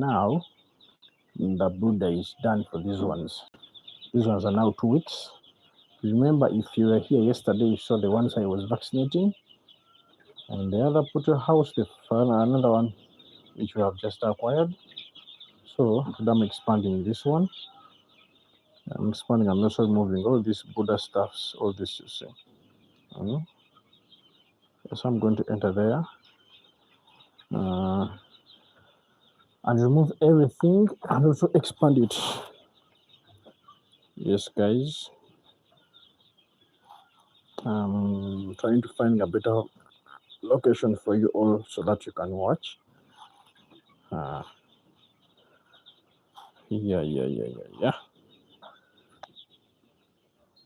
now the brooder is done for these ones. These ones are now 2 weeks. Remember, if you were here yesterday, you saw the ones I was vaccinating. And the other poultry house, the another one which we have just acquired. So I'm expanding this one. I'm expanding. I'm also moving all these brooder stuffs, all this you see. So I'm going to enter there and remove everything and also expand it. Yes, guys. I'm trying to find a better location for you all so that you can watch. Yeah.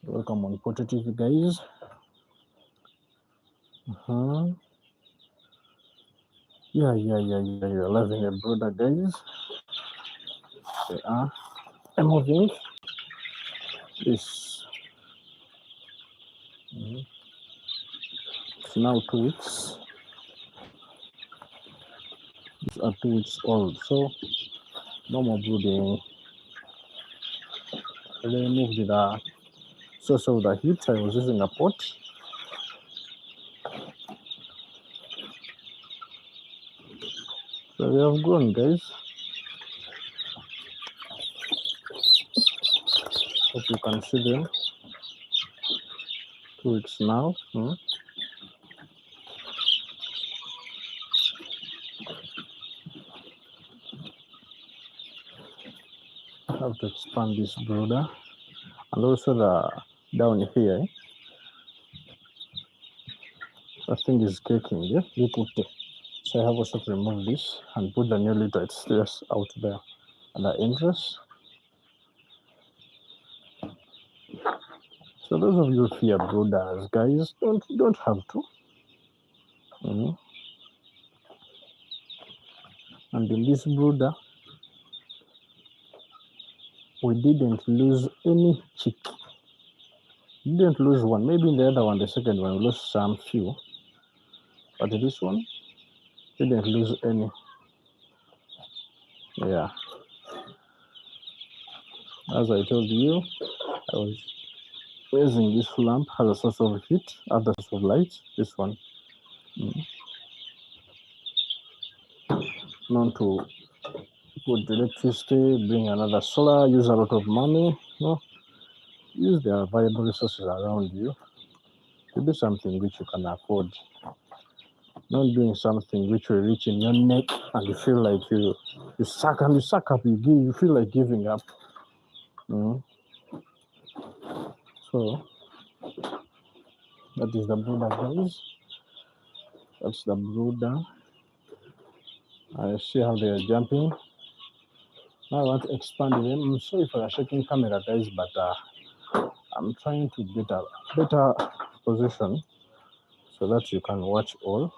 Welcome on POULTRY TV, guys. Yeah. You're loving a brother, guys. They are moving this. It's now 2 weeks. These are 2 weeks old, so no more brooding. I removed the source of the heat. I was using a pot. So they have grown, guys. Hope you can see them. 2 weeks now. I have to expand this brooder, and also the down here. The thing is caking, yeah? So I have also to remove this and put the new litter. It's just out there at the entrance. So those of you who fear brooders, guys, don't have to. And in this brooder, we didn't lose any chick. We didn't lose one. Maybe in the other one, the second one, we lost some few. But this one, we didn't lose any. Yeah. As I told you, I was using this lamp as a source of heat, other source of light. This one. Not to put electricity, bring another solar, use a lot of money. No. Use the available resources around you to do something which you can afford. Not doing something which will reach in your neck and you feel like you suck up, you feel like giving up. So that is the brooder, guys. That's the brooder. I see how they are jumping. Now I want to expand them. I'm sorry for the shaking camera, guys, but I'm trying to get a better position so that you can watch all.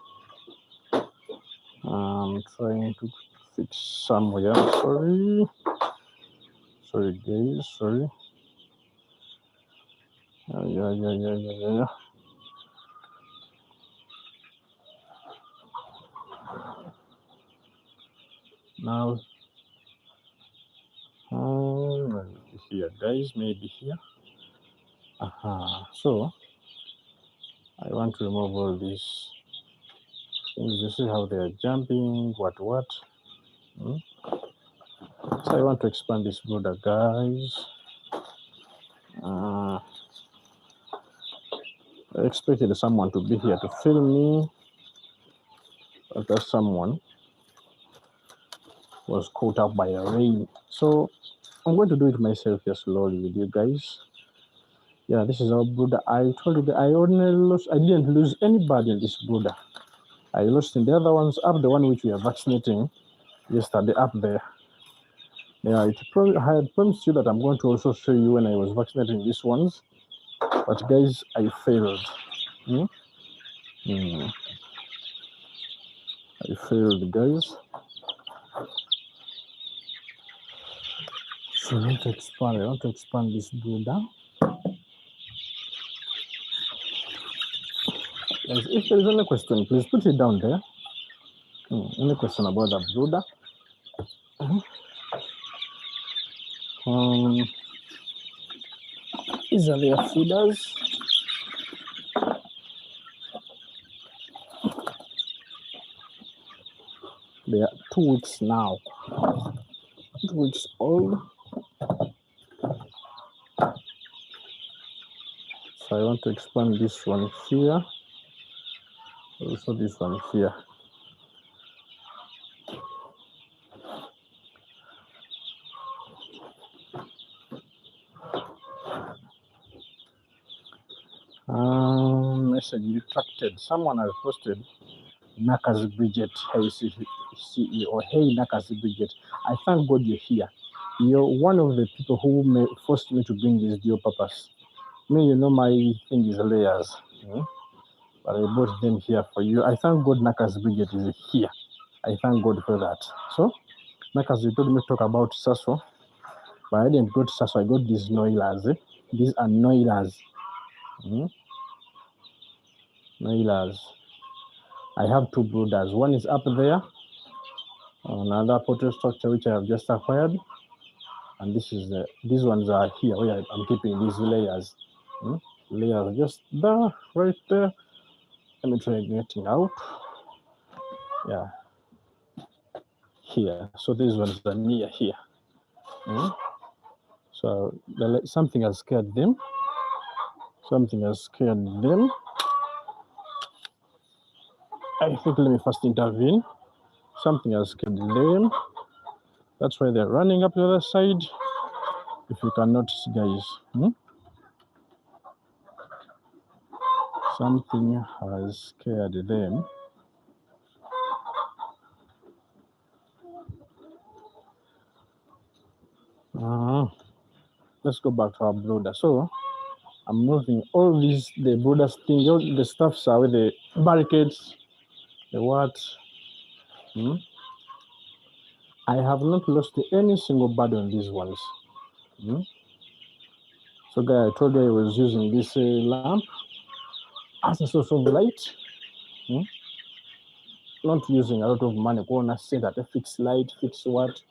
I'm trying to fix somewhere. Sorry, guys. Sorry. Yeah. Now, here, guys, maybe here. So, I want to remove all these things. You see how they are jumping, what? So, I want to expand this brooder, guys. I expected someone to be here to film me, but that someone was caught up by the rain. So I'm going to do it myself here slowly with you guys. Yeah, this is our brooder. I told you that I didn't lose anybody in this brooder. I lost in the other ones up, the one which we are vaccinating yesterday up there. Yeah, I had promised you that I'm going to also show you when I was vaccinating these ones. But guys, I failed. I failed, guys. So I want to expand this brooder. Guys, if there is any question, please put it down there. Any question about the brooder? These are their feeders. They are 2 weeks now. 2 weeks old. So I want to expand this one here. Also this one here. Message retracted. Someone has posted Nakas Bridget. Hey CEO. Hey Nakas Bridget. I thank God you're here. You're one of the people who forced me to bring this dual purpose. Me, you know my thing is layers. But I brought them here for you. I thank God Nakas Bridget is here. I thank God for that. So Nakas, you told me to talk about Sasso. But I didn't go to Sasso. I got these noilers. These are noilers. Noilers. I have 2 brooders. One is up there, another poultry structure which I have just acquired, and these ones are here where I'm keeping these layers. Layers just there, right there. Let me try getting out. Yeah, here. So these ones are near here. So something has scared them. Something has scared them. I think let me first intervene. Something has scared them. That's why they're running up the other side. If you can notice, guys, something has scared them. Let's go back to our brooder. So I'm moving all these, the brooders thing, all the stuffs are with the barricades, the what. I have not lost any single bird on these ones. So guys, I told you I was using this lamp as a source of light. Not using a lot of money. Go on, say that a fixed light, fix what.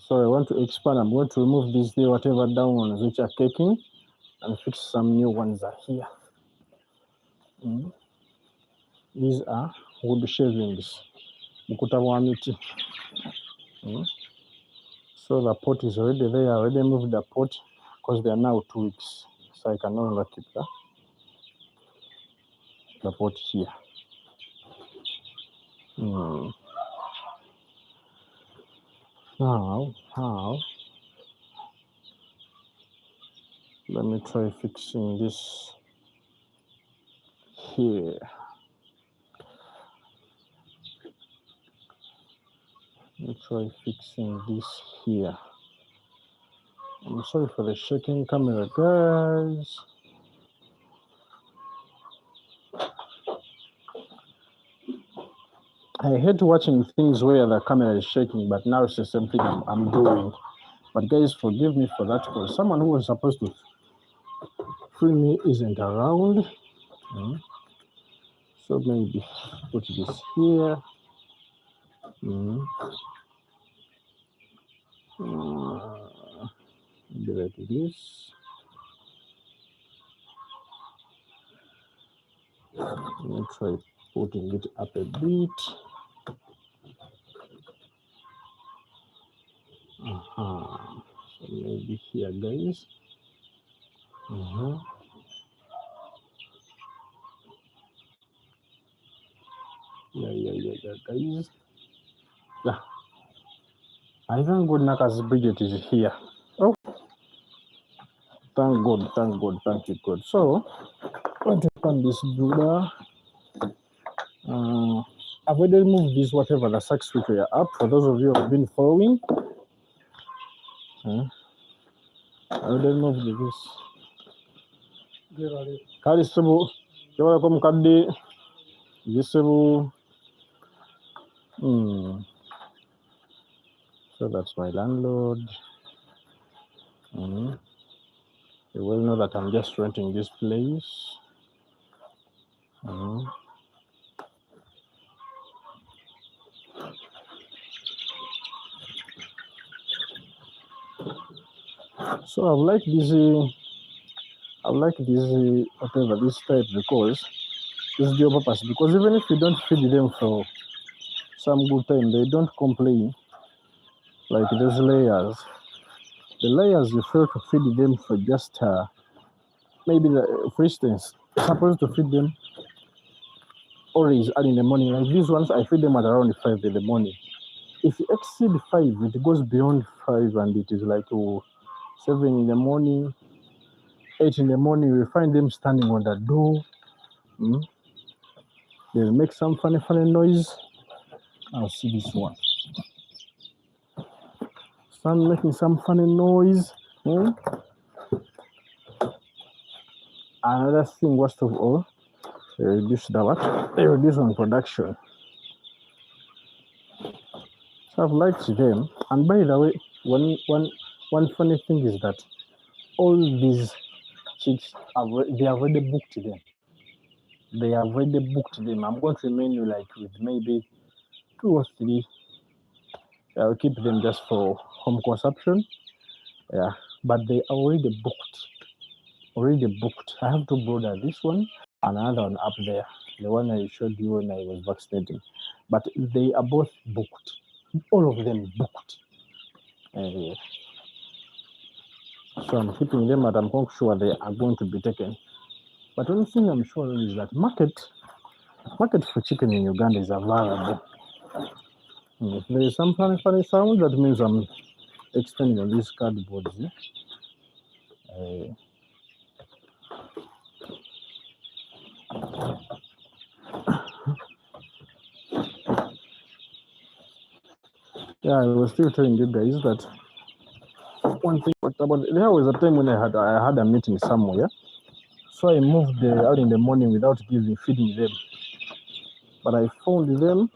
So I want to expand. I'm going to remove these whatever down ones which are caking and fix some new ones are here. These are wood shavings. So the pot is already there. I already moved the pot because they are now 2 weeks. So I can no longer keep the pot here. Now, let me try fixing this here. Let me try fixing this here. I'm sorry for the shaking camera, guys. I hate watching things where the camera is shaking, but now it's the same thing I'm doing. But guys, forgive me for that because someone who was supposed to free me isn't around. So maybe put this here. Maybe like this. Let me try putting it up a bit. So maybe here, guys. Yeah, guys. Yeah. I thank God Nakas Bridget is here. Oh, thank God, thank you, God. So, I want to find this brooder. I've already removed this, whatever the sacks which were up. For those of you who have been following, I already removed this. Kali Sebu, you're welcome, Kadi. Yes, Sebu. So that's my landlord. You will know that I'm just renting this place. So I like this whatever this type because it's your purpose. Because even if you don't feed them for some good time, they don't complain. Like those layers, the layers you fail to feed them for just maybe for instance, supposed to feed them always early in the morning. Like these ones, I feed them at around 5 in the morning. If you exceed 5, it goes beyond 5, and it is like 7 in the morning, 8 in the morning. You will find them standing on the door. Mm? They'll make some funny noise. I'll see this one. Start making some funny noise. Mm? Another thing, worst of all, they reduce the what? They reduce on production. So I've liked them. And by the way, one funny thing is that all these chicks they have already booked them. They have already booked them. I'm going to remain you like with maybe 2 or 3. I'll keep them just for home consumption. Yeah, but they are already booked. Already booked. I have 2 brothers. This one and another one up there. The one I showed you when I was vaccinating. But they are both booked. All of them booked. So I'm keeping them, and I'm quite sure they are going to be taken. But one thing I'm sure is that market for chicken in Uganda is available. If there is some funny sound, that means I'm extending on these cardboards. Yeah, I was still telling you guys that one thing about there was a time when I had a meeting somewhere, so I moved out in the morning without feeding them. But I found them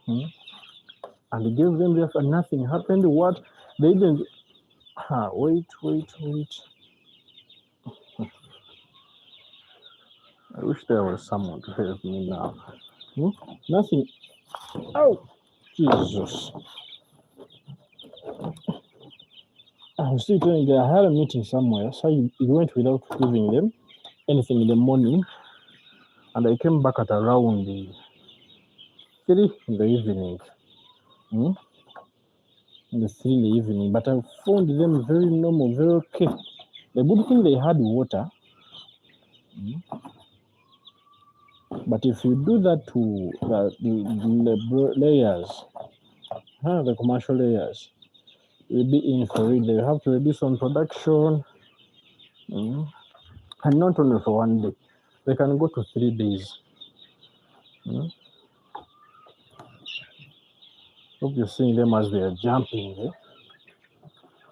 and gave them there, and nothing happened. What they didn't. Wait. I wish there was someone to help me now. Nothing. Oh, Jesus. I was still telling you, I had a meeting somewhere, so I went without giving them anything in the morning, and I came back at around 3 in the evening. In the 3 in the evening, but I found them very normal, very okay. The good thing, they had water. But if you do that to the layers, the commercial layers, will be in for it. They have to reduce on production, and not only for 1 day. They can go to 3 days. Hope you're seeing them as they are jumping.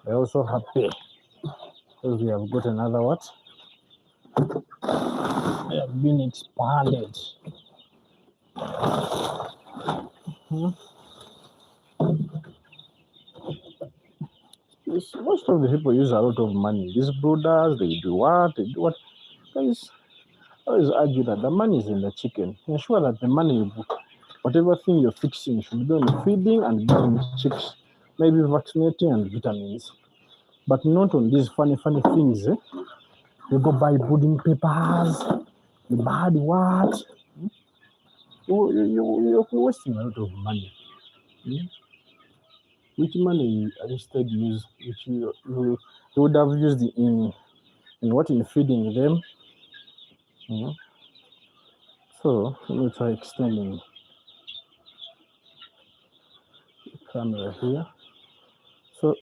They're also happy because we have got another what? They have been expanded. Most of the people use a lot of money. These brooders, they do what? Guys, I always argue that the money is in the chicken. Ensure that the money you book, whatever thing you're fixing, should be on feeding and giving chicks, maybe vaccinating and vitamins. But not on these funny things. You go buy brooding papers, you buy what? You're wasting a lot of money. Which money you instead use, which you would have used in feeding them. So let me try extending the camera here. So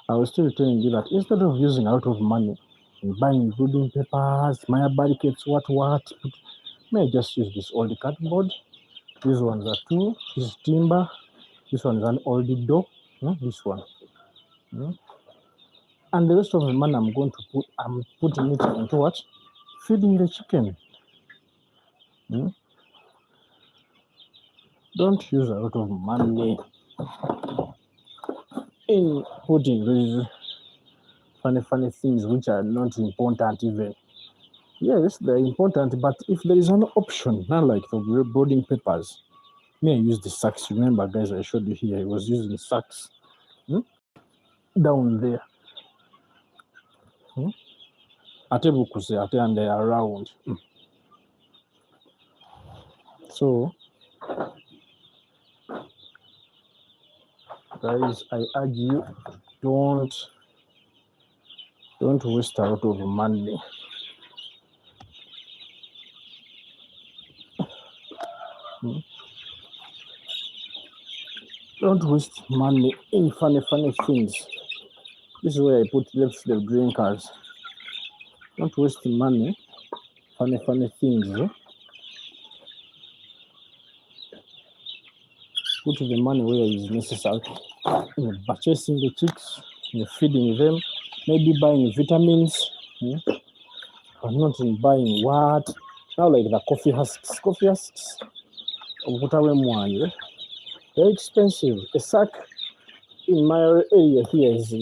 I was still telling you that instead of using a lot of money in buying brooding papers, Maya barricades, what, may I just use this old cardboard. These ones are 2. This is timber. This one is an old door. This one. And the rest of the money I'm putting it into what? Feeding the chicken. Don't use a lot of money in putting these funny things which are not important even. Yes, they're important, but if there is an option, not like the brooding papers, may I use the sacks? Remember, guys, I showed you here, I was using sacks. down there. Ate bukuze ate and they are around. So guys, I urge you, don't waste a lot of money. Don't waste money in funny things. This is where I put left the drinkers. Don't waste money, funny things. Put the money where it is necessary. Purchasing the chicks, feeding them, maybe buying vitamins, but not in buying what? Now like the coffee husks. Very expensive. A sack in my area here is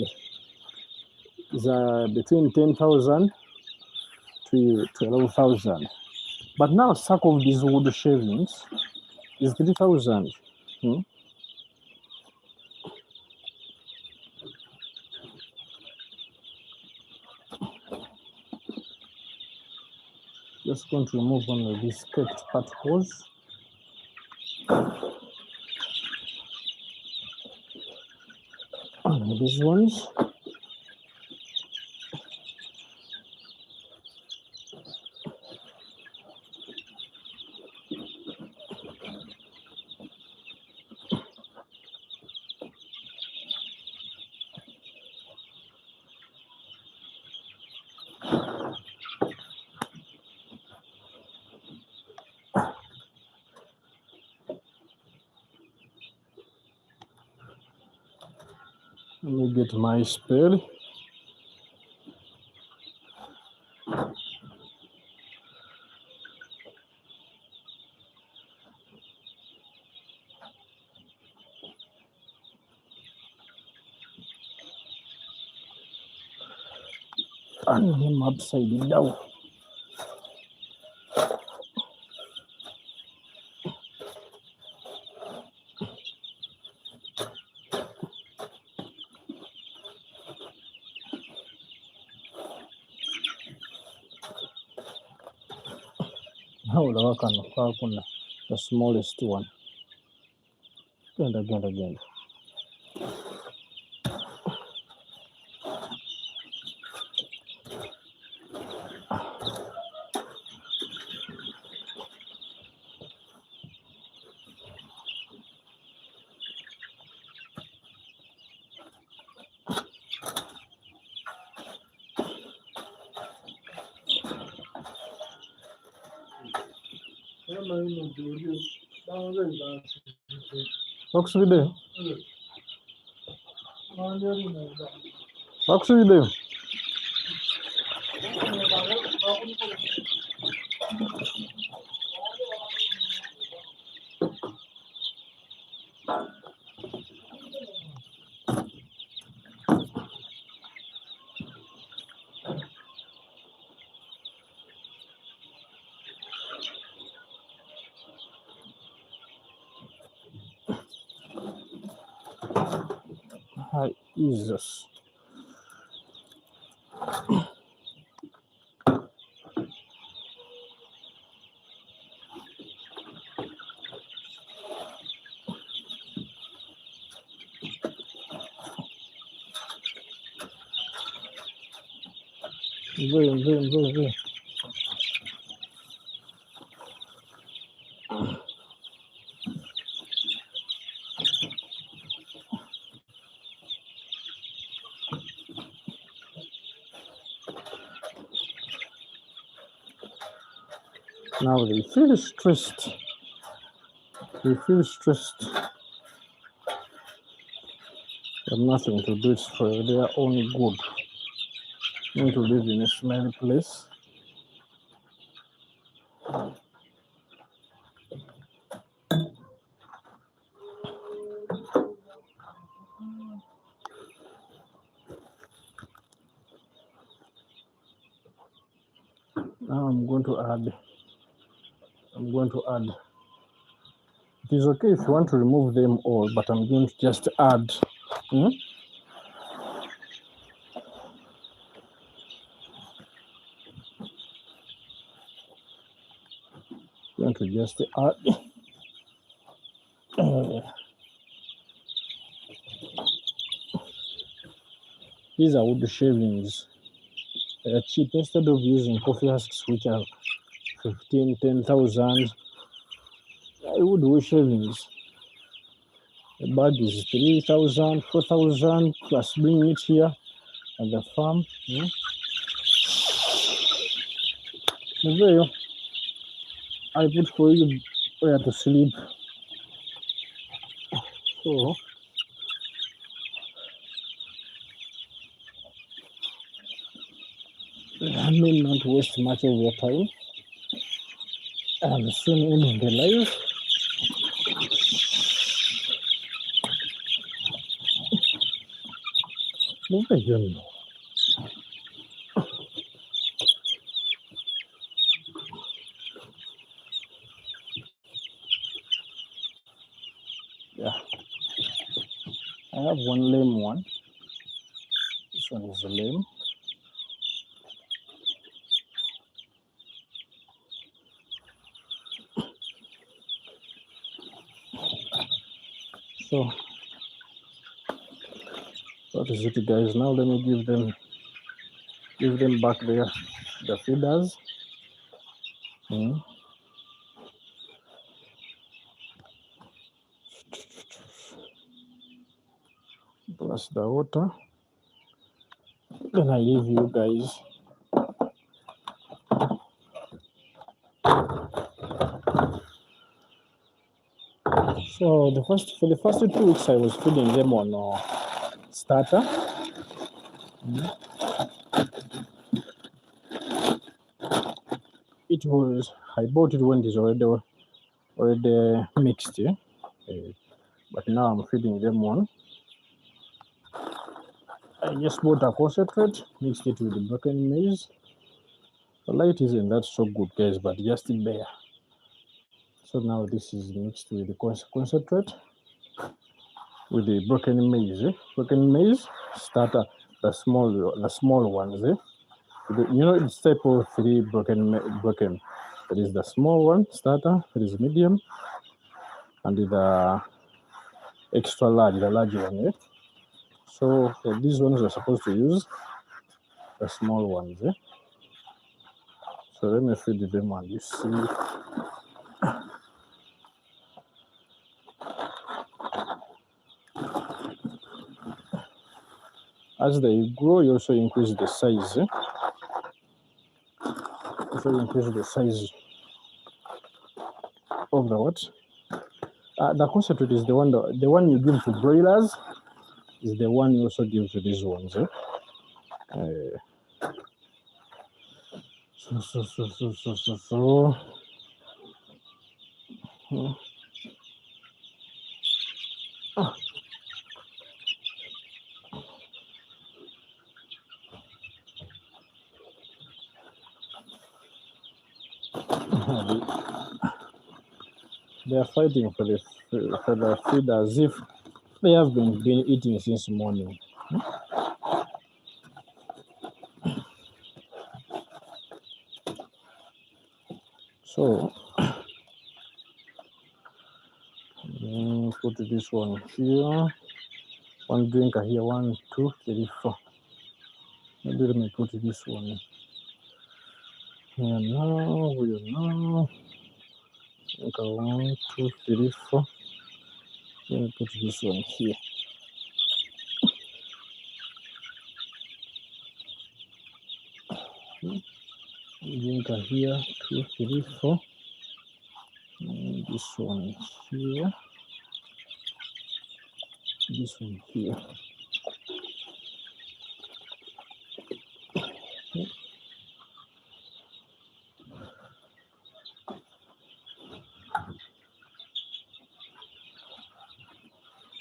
between 10,000 to 12,000. But now a sack of these wood shavings is 3,000. Just going to remove one of these caked particles. And these ones. Let me get my spade. And him upside down. How the smallest one. Again. Bakusubidde. Hi, Jesus. Very. Now they feel stressed. But nothing to do it for their own good. Need to live in a smelly place. Now I'm going to add. It is okay if you want to remove them all, but I'm going to just add Going to just add these are wood shavings. They are cheap. Instead of using coffee husks, which are 15, 10,000, wood shavings. The bag is 3,000, 4,000 plus bringing it here at the farm. There I put for you where to sleep. So I may not waste much of your time. And soon ending the live. Move again. Yeah, I have one lame one. This one is lame. So what is it, guys? Now let me give them back the feeders. Plus the water. Then I leave you guys. So for the first 2 weeks I was feeding them on starter. I bought it when it is already mixed, yeah? But now I'm feeding them on. I just bought a concentrate, mixed it with the broken maize. The light isn't that so good, guys, but just there. So now this is mixed with the concentrate with the broken maize. Broken maize starter, the small ones. It's type of 3 broken. There is the small one starter. There is medium, and the extra large, the large one. So for these ones, we're supposed to use the small ones. So let me feed them and you see. As they grow, you also increase the size. Also increase the size of the what? The concentrate is the one you give to broilers is the one you also give to these ones. So. They are fighting for the food as if they have been eating since morning. So put this one here, one drinker here, 1, 2, 3, 4. Maybe let me put this one here now. Okay, 1, 2, 3, 4. Let me put this one here. Drinker here, 2, 3, 4. This one here. This one here.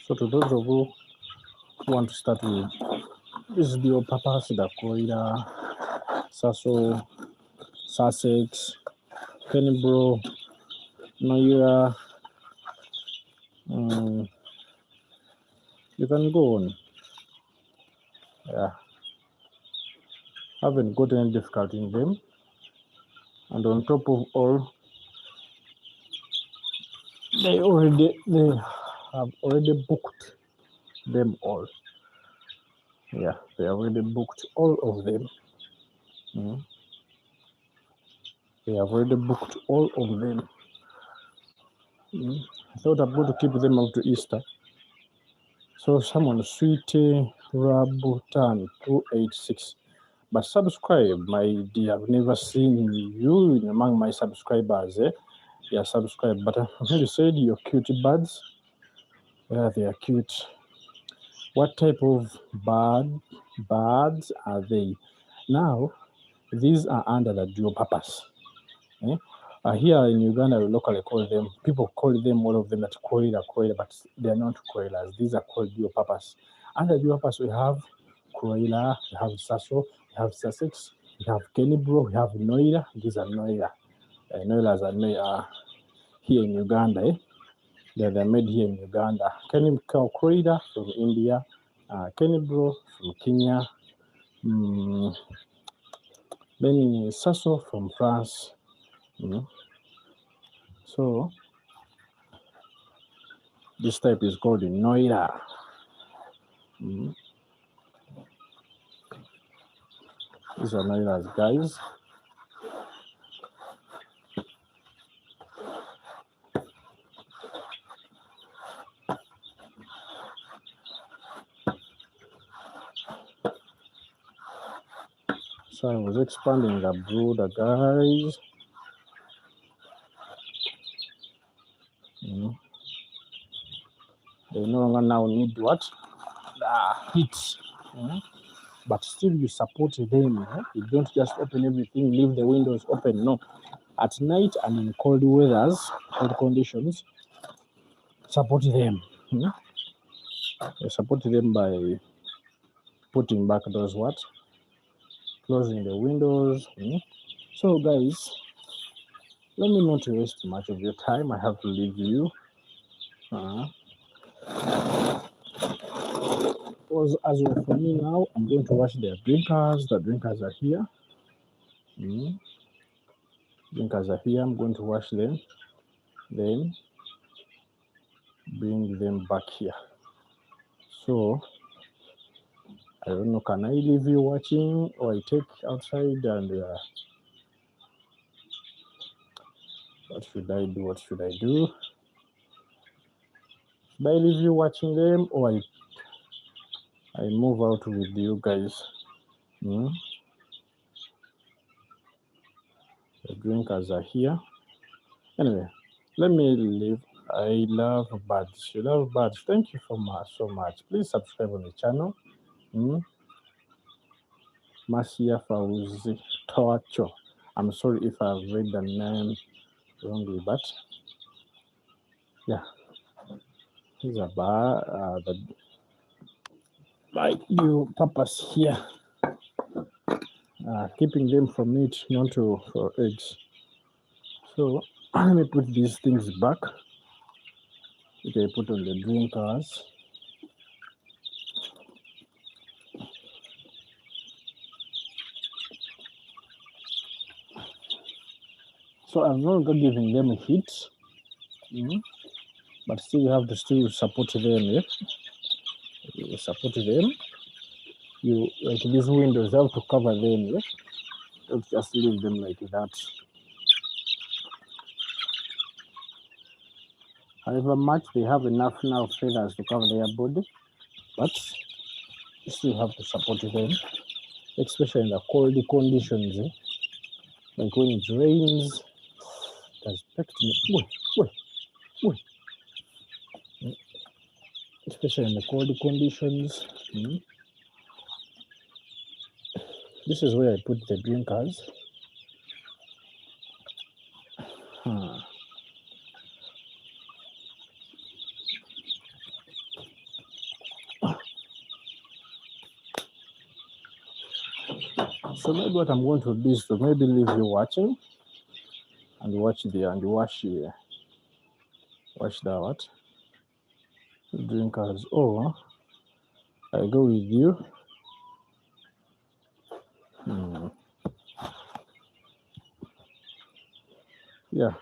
So to those of you who want to start with, this is the Papas, the Korea, Sasso, Sussex, Penbro, Noira. You can go on. Yeah. Haven't got any difficulty in them. And on top of all, they have already booked them all. Yeah, they already booked all of them. They have already booked all of them. I thought I'm going to keep them up to Easter. So someone Sweetie Rabutan 286. But subscribe, my dear. I've never seen you among my subscribers. Yeah, subscribe. But you said you're cute birds. Yeah, they are cute. What type of birds are they? Now, these are under the dual purpose. Here in Uganda, we locally call them, people call them, all of them, that koila, but they are not koilas. These are called dual purpose. Under dual purpose, we have koila, we have sasso, we have sussex, we have kenibro, we have noira. These are noira. Noiras are here in Uganda. They're made here in Uganda. Koila from India, kenibro from Kenya, then sasso from France. So this type is called noira. These are noiras, guys. So I was expanding the brooder, guys. They no longer now need what? Heat. But still you support them. You don't just open everything, leave the windows open. No. At night and in cold weathers, cold conditions, support them. You support them by putting back those what? Closing the windows. So guys, let me not waste much of your time. I have to leave you. As of for me now, I'm going to wash their drinkers. The drinkers are here. Drinkers are here. I'm going to wash them. Then bring them back here. So I don't know, can I leave you watching or I take outside and what should I do? Should I leave you watching them or I move out with you guys? The drinkers are here. Anyway, let me leave. I love birds. You love birds. Thank you so much. Please subscribe on the channel. Masia Fauzi Toacho. I'm sorry if I've read the name wrongly, but yeah, these are the new purpose here. Keeping them from meat, not for eggs. So let me put these things back. Okay, put on the drinkers. So I'm no longer giving them heat, but still you have to still support them. Yeah? You support them. You like these windows have to cover them. Yeah? Don't just leave them like that. However much they have enough now feathers to cover their body, but you still have to support them, especially in the cold conditions. Like when it rains, it has pecked me. Especially in the cold conditions. This is where I put the drinkers. So maybe what I'm going to do is to maybe leave you watching and wash the what? Drinkers. Or I go with you. Yeah.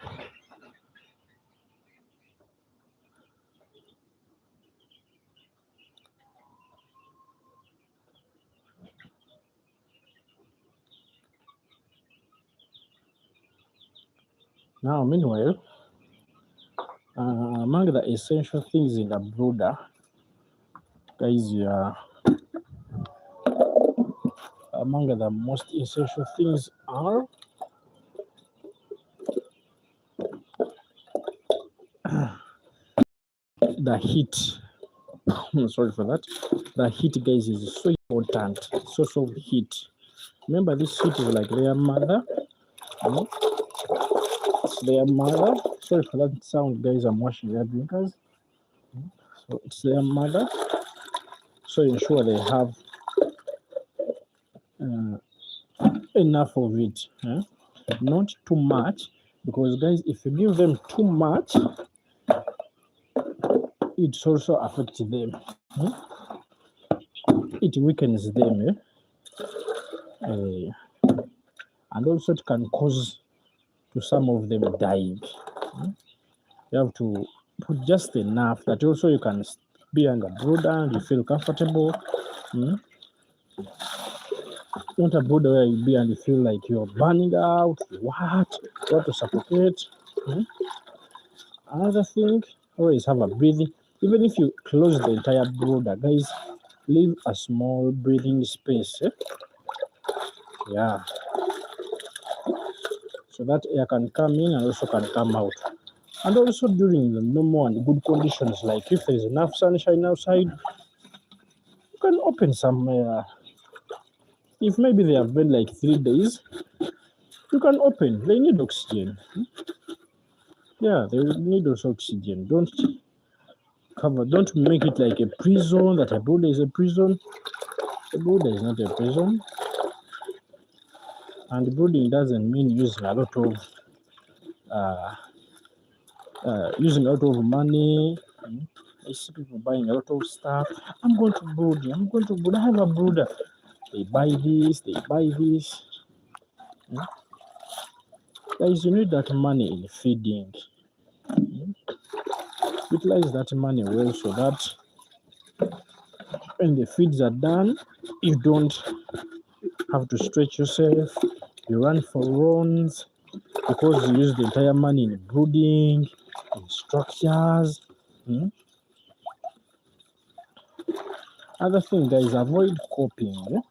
Now, meanwhile, among the essential things in the brooder, guys, among the most essential things are the heat. Sorry for that. The heat, guys, is so important. Source of heat. Remember, this heat is like their mother. It's their mother. Sorry for that sound, guys. I'm washing their drinkers. So it's their mother. So ensure they have enough of it. Not too much, because guys, if you give them too much, it also affects them. It weakens them. And also it can cause to some of them dying. You have to put just enough that also you can be under brooder and you feel comfortable. You want a brooder where you be and you feel like you're burning out, you want to suffocate. Another thing, always have a breathing. Even if you close the entire brooder, guys, leave a small breathing space. Yeah. So that air can come in and also can come out. And also during the normal and good conditions, like if there's enough sunshine outside, you can open some if maybe they have been like 3 days, you can open. They need oxygen. Yeah, they need also oxygen. Don't make it like a prison, that a brooder is a prison. A brooder is not a prison. And brooding doesn't mean using a lot of money. I see people buying a lot of stuff. I'm going to brood. I have a brooder. They buy this. Guys, you need that money in feeding. Utilize that money well so that when the feeds are done, you don't have to stretch yourself. You run for runs because you use the entire money in brooding, in structures. Other thing, guys, avoid copying.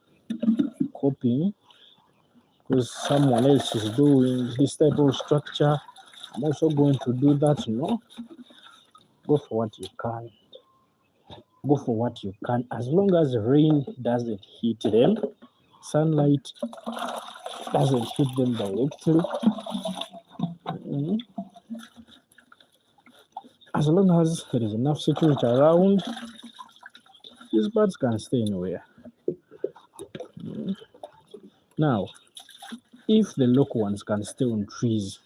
Copying because someone else is doing this type of structure. I'm also going to do that. Go for what you can. Go for what you can. As long as rain doesn't hit them, sunlight doesn't hit them directly. As long as there is enough security around, these birds can stay anywhere. Now, if the local ones can stay on trees,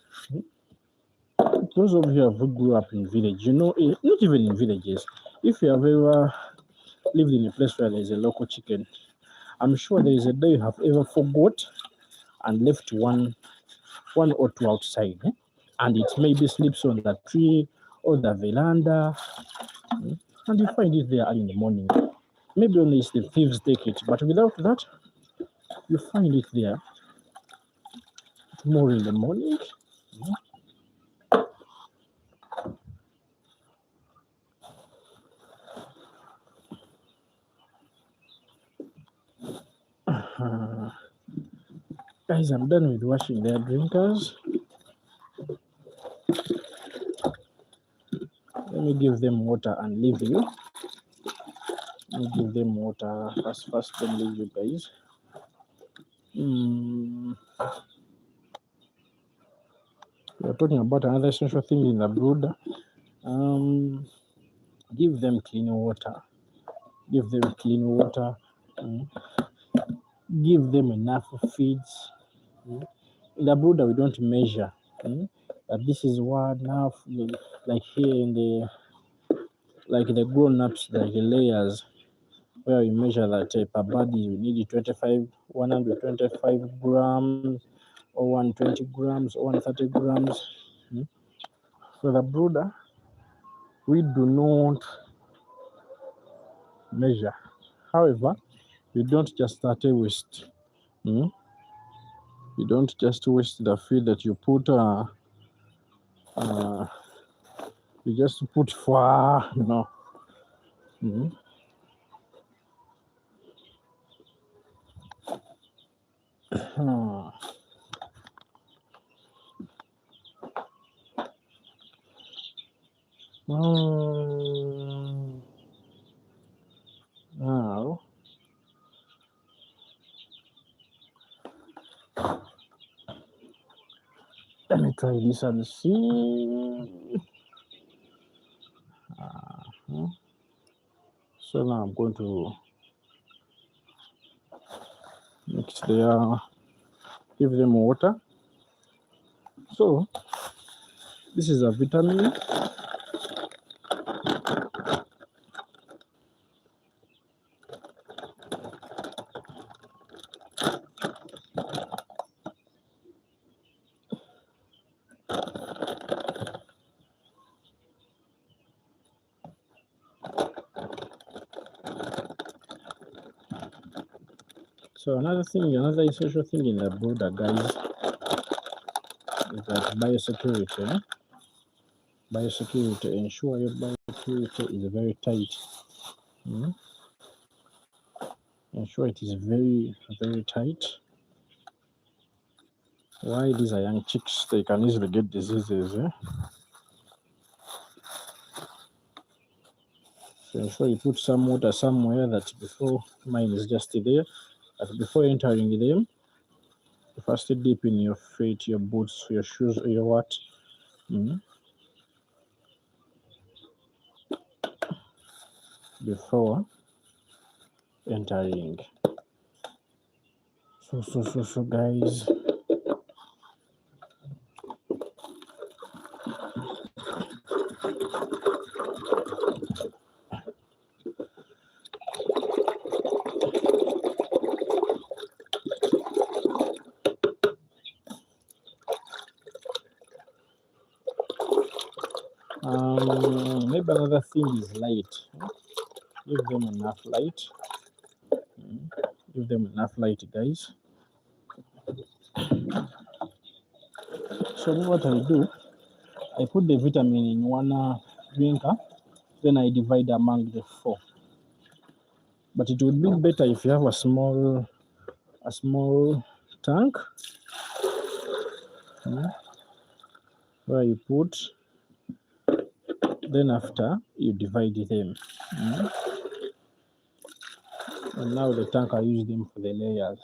those of you who grew up in village, not even in villages, if you have ever lived in a place where there is a local chicken, I'm sure there is a day you have ever forgot and left one or two outside, and it maybe sleeps on the tree or the veranda, and you find it there early in the morning. Maybe only it's the thieves take it, but without that, you find it there tomorrow in the morning. Guys, I'm done with washing their drinkers. Let me give them water and leave you. Let me give them water first, then leave you guys. We're talking about another essential thing in the brooder. Give them clean water. Give them clean water. Give them enough feeds. In the brooder, we don't measure. That this is what now, like here in the grown-ups, like the layers, where we measure that per body you need 125 grams, or 120 grams, or 130 grams. For the brooder, we do not measure. However, you don't just start a waste. You don't just waste the feed that you put You just put far, you know. Mm-hmm. Now, let me try this and see. So now I'm going to mix there, give them water. So this is a vitamin. So another essential thing in the brooder, guys, is that biosecurity. Eh? Biosecurity. Ensure your biosecurity is very tight. Mm-hmm. Ensure it is very, very tight. Why these are young chicks? They can easily get diseases. Eh? So ensure you put some water somewhere that before mine is just there. But before entering them, you first dip in your feet, your boots, your shoes, or your what. Mm-hmm. Before entering. So guys. Maybe another thing is light. Give them enough light. Give them enough light, guys. So what I do, I put the vitamin in one drinker, then I divide among the 4. But it would be better if you have a small tank where you put. Then after you divide them. And now the tank I use them for the layers.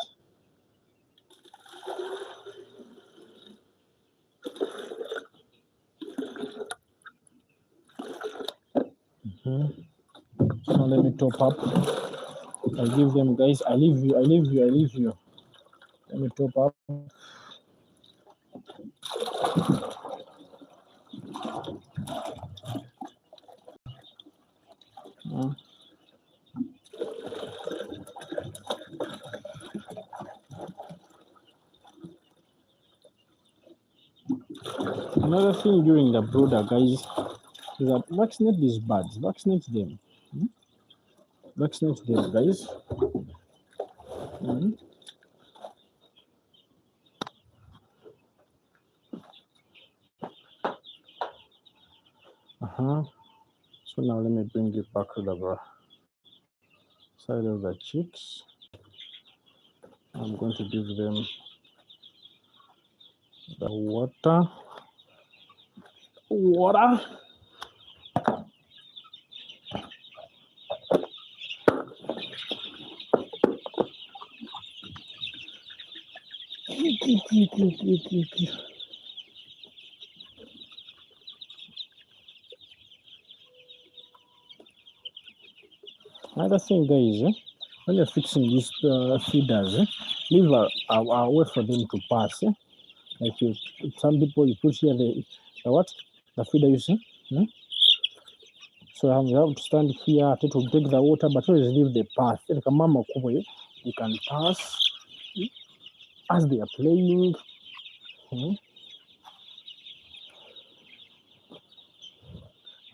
So now let me top up. I give them, guys. I leave you. Let me top up. Another thing during the brooder, guys, is that vaccinate these birds. Vaccinate them. Vaccinate them, guys. So now let me bring it back to the side of the chicks. I'm going to give them the water. Another thing, guys, when you're fixing these feeders, leave a way for them to pass. Like some people you put here the feeder you see. So you have to stand here to take the water, but always leave the path. Like a mama you can pass as they are playing.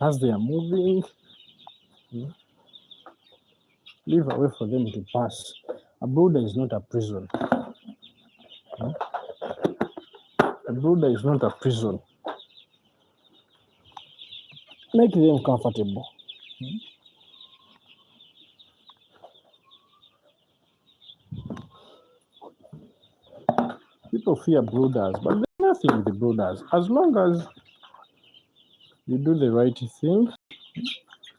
As they are moving. Leave a way for them to pass. A brooder is not a prison. A brooder is not a prison. Make them comfortable. People fear brooders, but there's nothing with the brooders. As long as you do the right thing,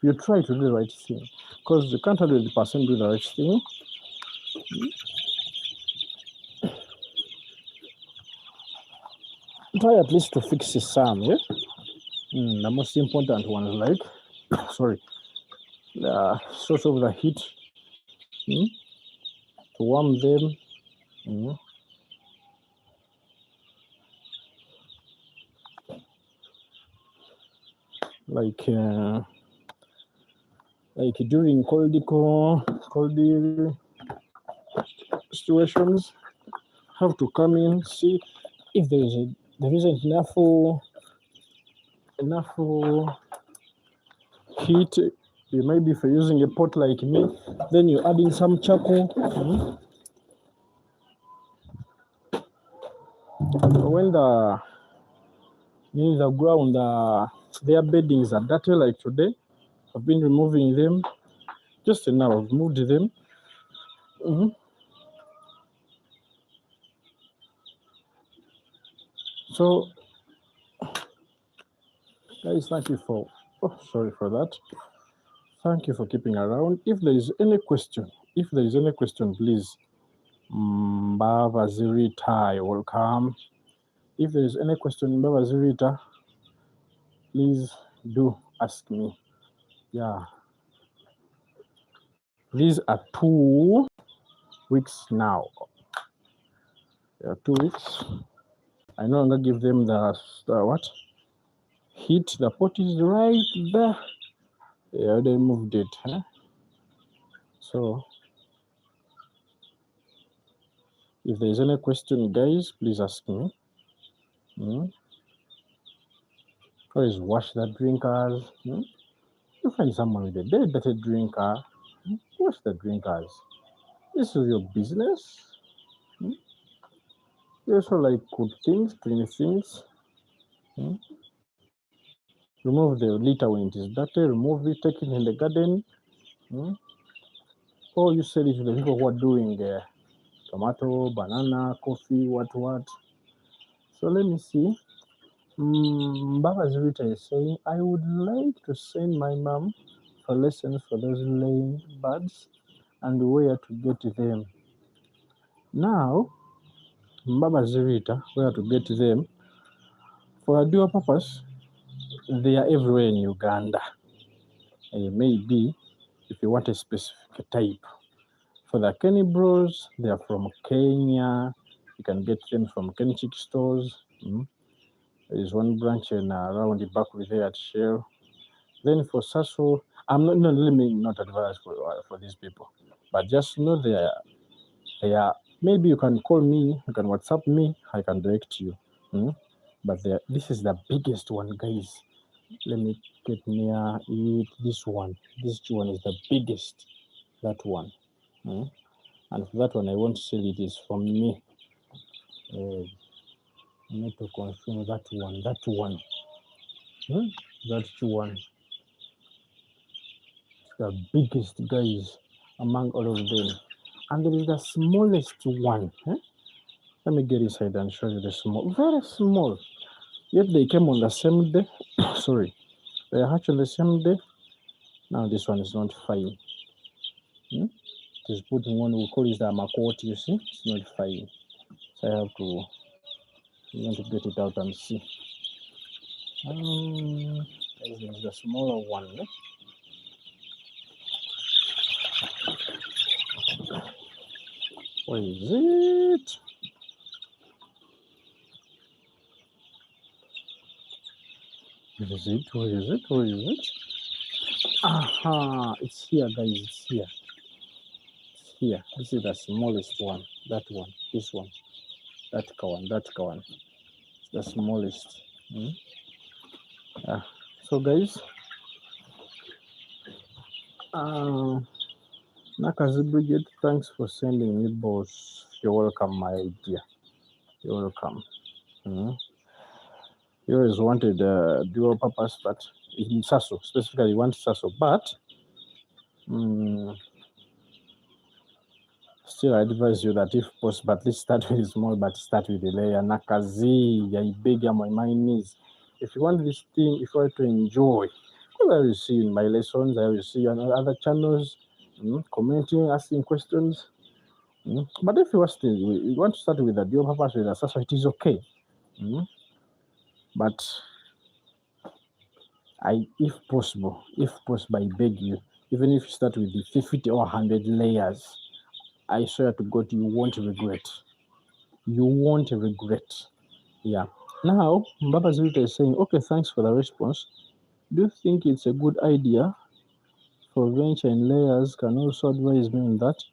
you try to do the right thing. Because you can't 100% do the right thing. Try at least to fix some, yeah? The most important one is like, sorry, source of the heat, to warm them. Like during cold situations, have to come in, see if there isn't enough heat. Maybe if you're using a pot like me, then you add in some charcoal. When the ground, their beddings are dirty like today, I've been removing them. Just now, I've moved them. So, guys, thank you for, sorry for that. Thank you for keeping around. If there is any question, please, Mbava Zirita, you're welcome. If there is any question, Mbava Zirita, please do ask me. Yeah. These are 2 weeks now. They are 2 weeks. I no longer give them the what? Heat. The pot is right there. Yeah, they moved it. Huh? So, if there is any question, guys, please ask me. Always wash the drinkers. You find someone with a very dirty drinker, wash the drinkers. This is your business. You also like good things, clean things. Remove the litter when it is dirty, remove it, take it in the garden. Or you sell it to the people who are doing tomato, banana, coffee, what. So let me see. Baba Zurita is saying, I would like to send my mom for lessons for those laying birds and where to get them. Now, Baba Zurita, where to get them, for a dual purpose, they are everywhere in Uganda. Maybe if you want a specific type. For the Kenny Bros, they are from Kenya. You can get them from Kenchik stores. There is one branch in around the back with there at Shell. Then for Sasso, let me not advise for these people, but just know they are. Maybe you can call me, you can WhatsApp me, I can direct you. But this is the biggest one, guys. Let me get near it. This one is the biggest. That one. And for that one, I won't say it is from me. I need to confirm that one. That one. The biggest, guys, among all of them. And there is the smallest one. Let me get inside and show you the small. Very small. Yet they came on the same day. Sorry. They are hatched on the same day. Now this one is not fine. It is putting one, we call it the makoti, you see. It's not fine. So I have to get it out and see. This is the smaller one. Where is it? Where is it? Aha, it's here, guys. It's here. This is the smallest one. That one. This one. That one. It's the smallest. So, guys, Nakazi Brigade, thanks for sending me boss. You're welcome, my dear. You're welcome. You always wanted dual purpose, but in Sasso, specifically one Sasso, but still I advise you that if possible, at least start with small, but start with the layer. Nakazi, Yaibega, my mind is. If you want this thing, if you want to enjoy, because I will see you in my lessons, I will see you on other channels, commenting, asking questions. But if you want to start with the dual purpose with a Sasso, it is okay. But if possible, I beg you, even if you start with the 50 or 100 layers, I swear to God, you won't regret. You won't regret. Yeah. Now, Mbaba Zurita is saying, okay, thanks for the response. Do you think it's a good idea for venture in layers? Can also advise me on that?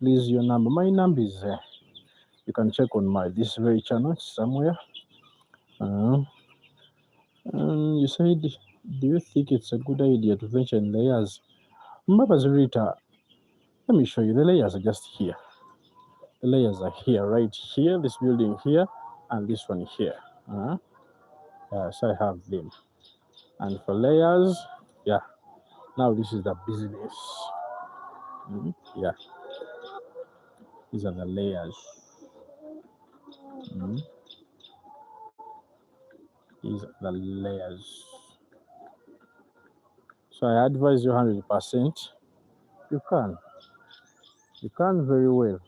Please, your number. My number is there. You can check on this very channel somewhere. You said, do you think it's a good idea to venture in layers? Mbaba Zurita, let me show you. The layers are just here. The layers are here, right here, this building here, and this one here. So I have them. And for layers, yeah. Now this is the business. Yeah. These are the layers. These are the layers. So I advise you 100%. You can very well.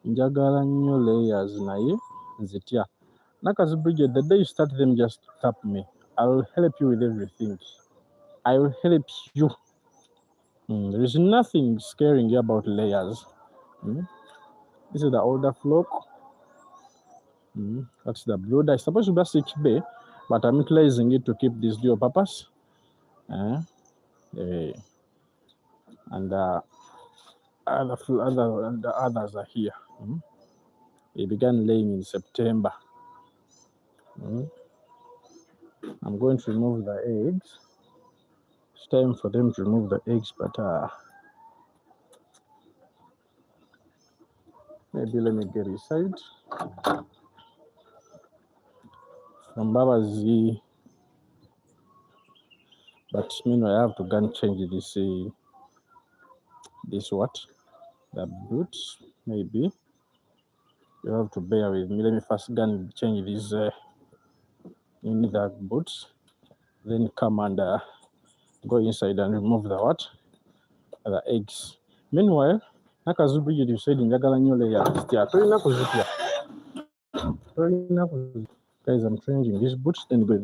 Njagala nnyo layers naye nzitya. Nakazi Bridget, the day you start them, just tap me. I will help you with everything. I will help you. There is nothing scaring you about layers. This is the older flock. That's the brooder. It's supposed to be a 6 bay, but I'm utilizing it to keep this dual purpose. And the others are here. They began laying in September. I'm going to remove the eggs. It's time for them to remove the eggs, but maybe let me get inside. From Baba Z. But meanwhile, I have to go and change this what? The boots, maybe. You have to bear with me. Let me first go and change this in the boots. Then come and go inside and remove the what? The eggs. Meanwhile, Nakazu Bridget, you said in Jagala New Layer. Guys, I'm changing these boots. Then go.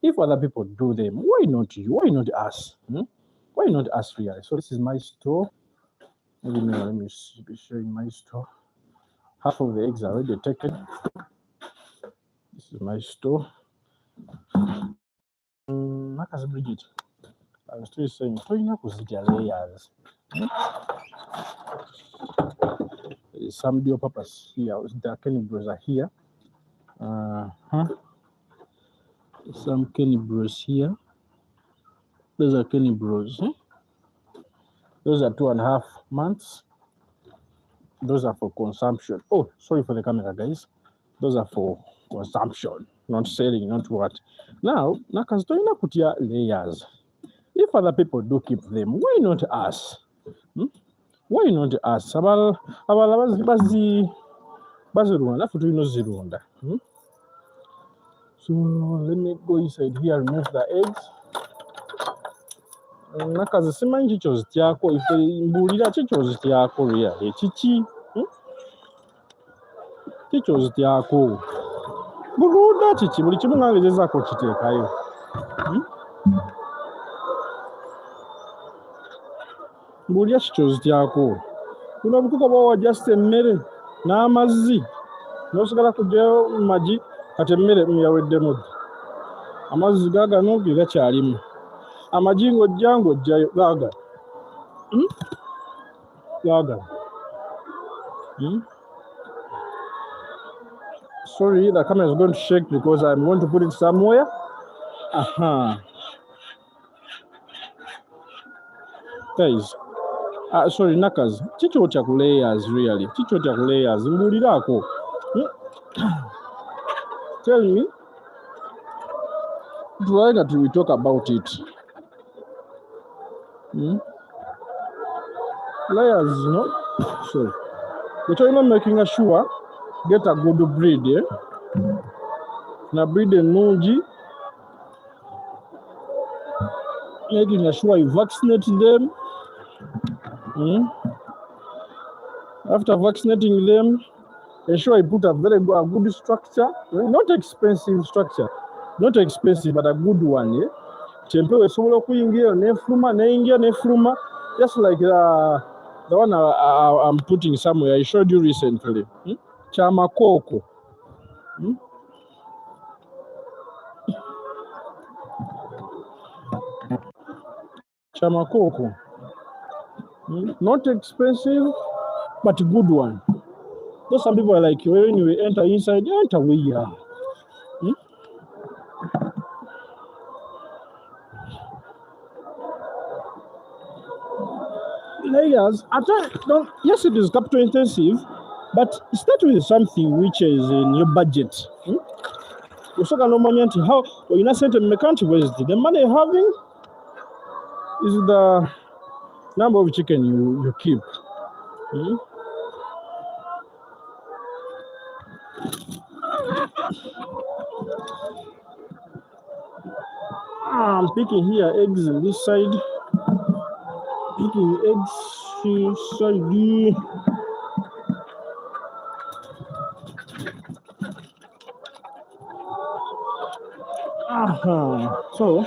If other people do them, why not you? Why not us? Why not us really? So this is my store. Let me be showing my store. Half of the eggs are already taken. This is my store. Nakazi Bridget, I was still saying, layers. Some dual purpose here. The Kenny Bros are here. Some Kenny Bros here. Those are Kenny Bros. Those are 2.5 months. Those are for consumption. Oh, sorry for the camera, guys. Those are for consumption, not selling, not what. Now, Nakastoina Kutia layers. If other people do keep them, why not us? Why not us? So let me go inside here, remove the eggs. Nakazi simanyi chicho zityako ife mbulira chicho zityako really chichi chicho zityako buluda chichi buli kimu nange gezaako kiteekayo mbulira chicho zityako kuno obukuka bwawa just emmere n'amazzi n'osigala kujjayo magi kati emmere yaweddemu amazzi gaagano ge gakyalimu amagi ng'ojja ng'ojjayo gaagano Sorry, the camera is going to shake because I'm going to put it somewhere. Guys, sorry, Nakas. Chicho cha layers really. Chicho cha layers. Mbulirako. Tell me. Why not we talk about it? Layers, no? So, but you're not making sure get a good breed, yeah? Na breed nungi, making sure you vaccinate them. After vaccinating them, ensure you put a very good structure, not expensive structure, not expensive, but a good one, yeah? Tempewe sobola okuyingira nefluma, just like the one I'm putting somewhere. I showed you recently. Chamakoko. Chamakoko. Not expensive, but good one. Though some people are like, when you enter inside, you enter where you are. Layers, yes, it is capital intensive, but start with something which is in your budget. Usoka no money until how or innocent and country was the money you're having is the number of chicken you keep. I'm picking here eggs on this side. Picking eggs this side. So,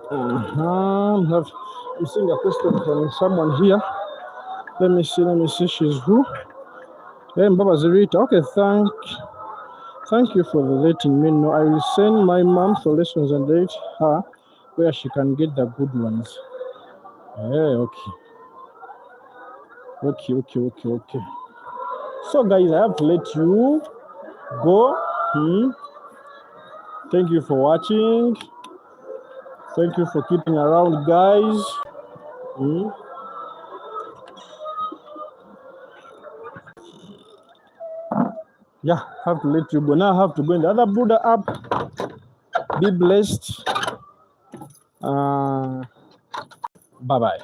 I'm seeing a question from someone here. Let me see. She's who? Hey, Baba Zerita. Okay, thank you for letting me know. I will send my mom for lessons and date her where she can get the good ones. Okay. So, guys, I have to let you go. Thank you for watching. Thank you for keeping around, guys. Yeah, have to let you go. Now I have to go in the other Buddha app. Be blessed. Bye-bye.